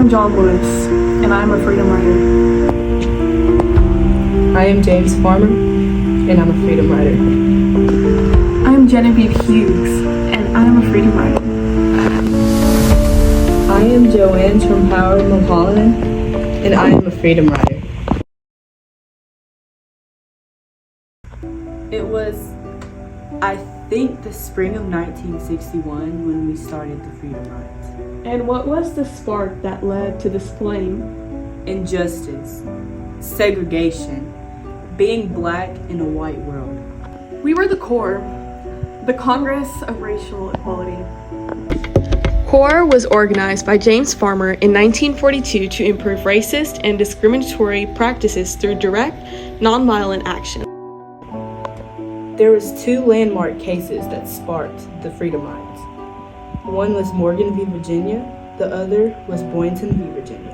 am John Lewis, and I am a freedom rider. I am James Farmer, and I'm a freedom rider. I am Genevieve Hughes, and I am a freedom rider. I am Joanne Trumpower Mulholland, and I am a freedom rider. It was, I think, the spring of 1961 when we started the Freedom Rides. And what was the spark that led to this flame? Injustice, segregation, being black in a white world. We were the CORE, the Congress of Racial Equality. CORE was organized by James Farmer in 1942 to improve racist and discriminatory practices through direct, nonviolent action. There was two landmark cases that sparked the Freedom Rides. One was Morgan v. Virginia, the other was Boynton v. Virginia.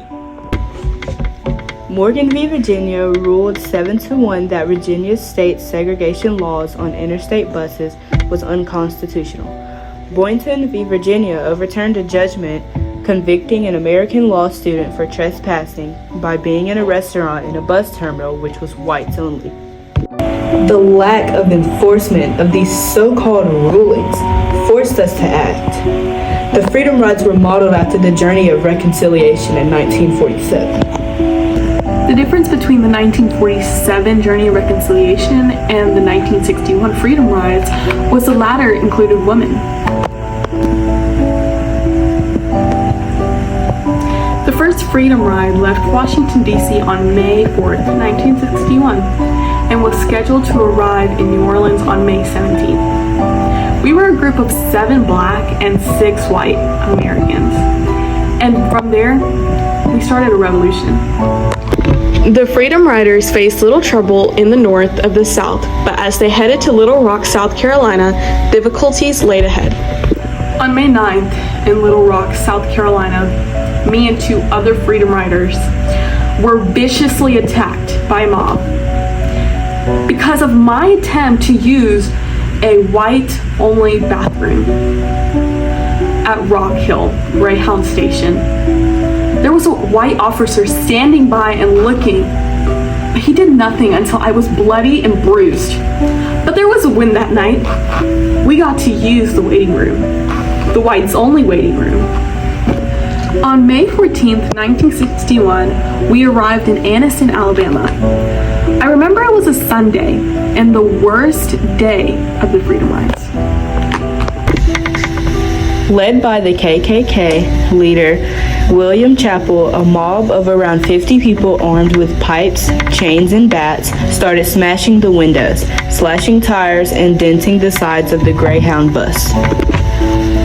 Morgan v. Virginia ruled 7-1 that Virginia's state segregation laws on interstate buses was unconstitutional. Boynton v. Virginia overturned a judgment convicting an American law student for trespassing by being in a restaurant in a bus terminal which was whites only. The lack of enforcement of these so-called rulings forced us to act. The Freedom Rides were modeled after the journey of reconciliation in 1947. The difference between the 1947 Journey of Reconciliation and the 1961 Freedom Rides was the latter included women. The first Freedom Ride left Washington, D.C. on May 4th, 1961, and was scheduled to arrive in New Orleans on May 17th. We were a group of 7 black and 6 white Americans, and from there, we started a revolution. The Freedom Riders faced little trouble in the north of the South, but as they headed to Little Rock, South Carolina, difficulties laid ahead. On May 9th, in Little Rock, South Carolina, me and 2 other Freedom Riders were viciously attacked by a mob because of my attempt to use a white-only bathroom at Rock Hill Greyhound Station. There was a white officer standing by and looking, but he did nothing until I was bloody and bruised. But there was a win that night. We got to use the waiting room, the whites only waiting room. On May 14th, 1961, we arrived in Anniston, Alabama. I remember it was a Sunday and the worst day of the Freedom Rides. Led by the KKK leader William Chappell, a mob of around 50 people armed with pipes, chains, and bats started smashing the windows, slashing tires, and denting the sides of the Greyhound bus.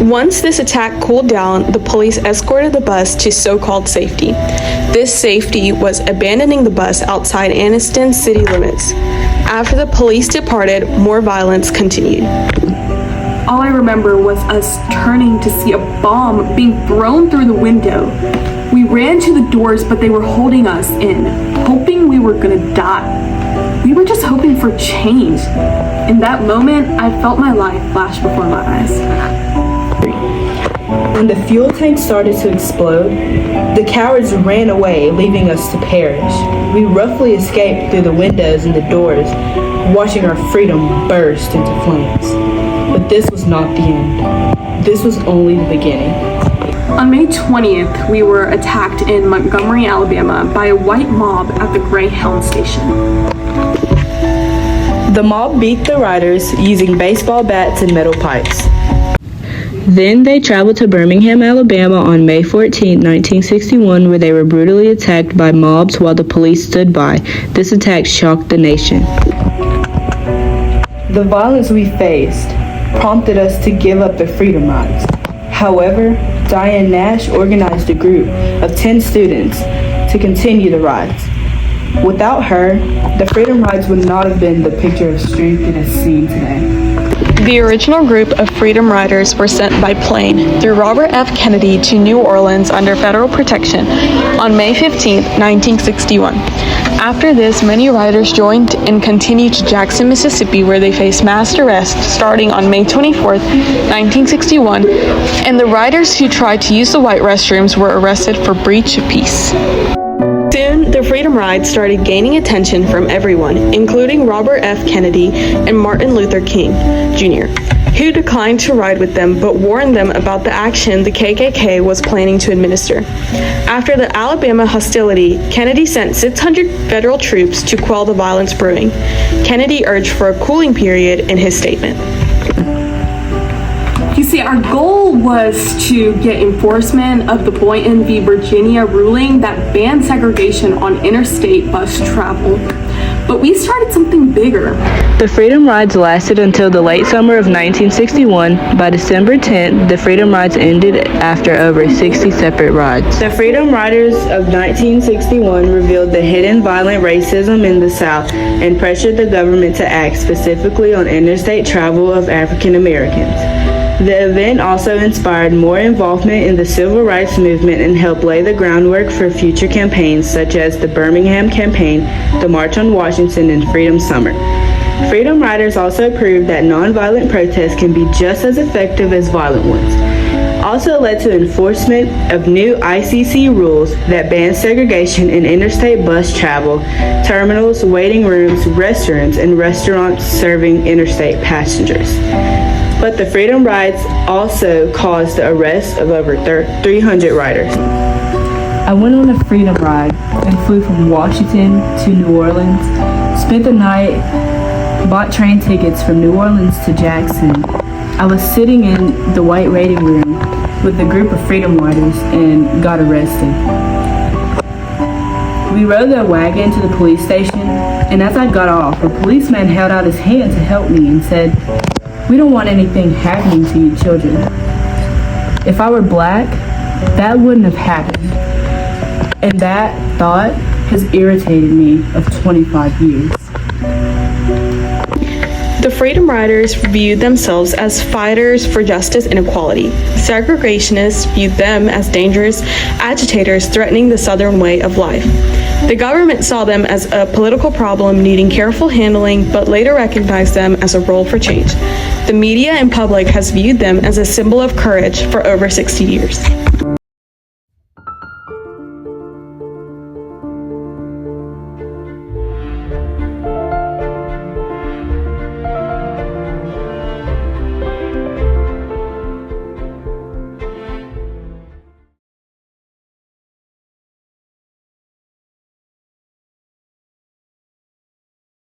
Once this attack cooled down, the police escorted the bus to so-called safety. This safety was abandoning the bus outside Anniston city limits. After the police departed, more violence continued. All I remember was us turning to see a bomb being thrown through the window. We ran to the doors, but they were holding us in, hoping we were gonna die. We were just hoping for change. In that moment, I felt my life flash before my eyes. When the fuel tank started to explode, the cowards ran away, leaving us to perish. We roughly escaped through the windows and the doors, watching our freedom burst into flames. But this was not the end. This was only the beginning. On May 20th, we were attacked in Montgomery, Alabama by a white mob at the Greyhound station. The mob beat the riders using baseball bats and metal pipes. Then they traveled to Birmingham, Alabama on May 14, 1961, where they were brutally attacked by mobs while the police stood by. This attack shocked the nation. The violence we faced prompted us to give up the Freedom Rides. However, Diane Nash organized a group of 10 students to continue the rides. Without her, the Freedom Rides would not have been the picture of strength it is seen today. The original group of Freedom Riders were sent by plane through Robert F. Kennedy to New Orleans under federal protection on May 15, 1961. After this, many riders joined and continued to Jackson, Mississippi, where they faced mass arrest starting on May 24th, 1961, and the riders who tried to use the white restrooms were arrested for breach of peace. Soon, the Freedom Ride started gaining attention from everyone, including Robert F. Kennedy and Martin Luther King, Jr., who declined to ride with them but warned them about the action the KKK was planning to administer. After the Alabama hostility, Kennedy sent 600 federal troops to quell the violence brewing. Kennedy urged for a cooling period in his statement. You see, our goal was to get enforcement of the Boynton v. Virginia ruling that banned segregation on interstate bus travel. But we started something bigger. The Freedom Rides lasted until the late summer of 1961. By December 10th, the Freedom Rides ended after over 60 separate rides. The Freedom Riders of 1961 revealed the hidden violent racism in the South and pressured the government to act specifically on interstate travel of African Americans. The event also inspired more involvement in the civil rights movement and helped lay the groundwork for future campaigns such as the Birmingham Campaign, the March on Washington, and Freedom Summer. Freedom Riders also proved that nonviolent protests can be just as effective as violent ones. Also led to enforcement of new ICC rules that ban segregation in interstate bus travel, terminals, waiting rooms, restrooms, and restaurants serving interstate passengers. But the Freedom Rides also caused the arrest of over 300 riders. I went on a Freedom Ride and flew from Washington to New Orleans, spent the night, bought train tickets from New Orleans to Jackson. I was sitting in the white waiting room with a group of Freedom Riders and got arrested. We rode the wagon to the police station, and as I got off, a policeman held out his hand to help me and said, "We don't want anything happening to you children." If I were black, that wouldn't have happened. And that thought has irritated me of 25 years. The Freedom Riders viewed themselves as fighters for justice and equality. Segregationists viewed them as dangerous agitators threatening the Southern way of life. The government saw them as a political problem needing careful handling, but later recognized them as a role for change. The media and public has viewed them as a symbol of courage for over 60 years.